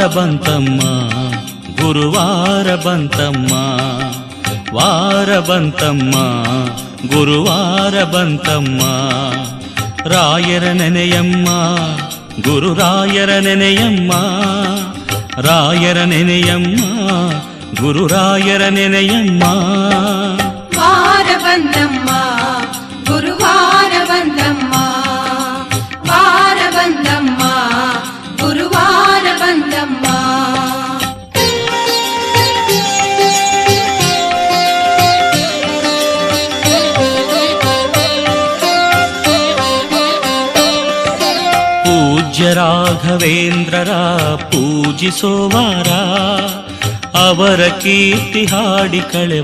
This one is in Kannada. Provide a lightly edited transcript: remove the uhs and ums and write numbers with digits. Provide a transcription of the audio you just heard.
ಬಂತಮ್ಮ ಗುರುವಾರ ಬಂತಮ್ಮ, ವಾರ ಬಂತಮ್ಮ ಗುರುವಾರ ಬಂತಮ್ಮ. ರಾಯರ ನೆನೆಯಮ್ಮ ಗುರುರಾಯರ ನೆನೆಯಮ್ಮ, ರಾಯರ ನೆನೆಯಮ್ಮ ಗುರುರಾಯರ ನೆನೆಯಮ್ಮ. ವಾರ ಬಂತಮ್ಮ ಗುರುವಾರ ಬಂತಮ್ಮ, ವಾರ ಬಂತಮ್ಮ ಗುರುವಾರ ಬಂತಮ್ಮ. ಪೂಜ್ಯ ರಾಘವೇಂದ್ರರ ಪೂಜಿಸೋವಾರ, ಅವರ ಕೀರ್ತಿ ಹಾಡಿ ಕಳೆವ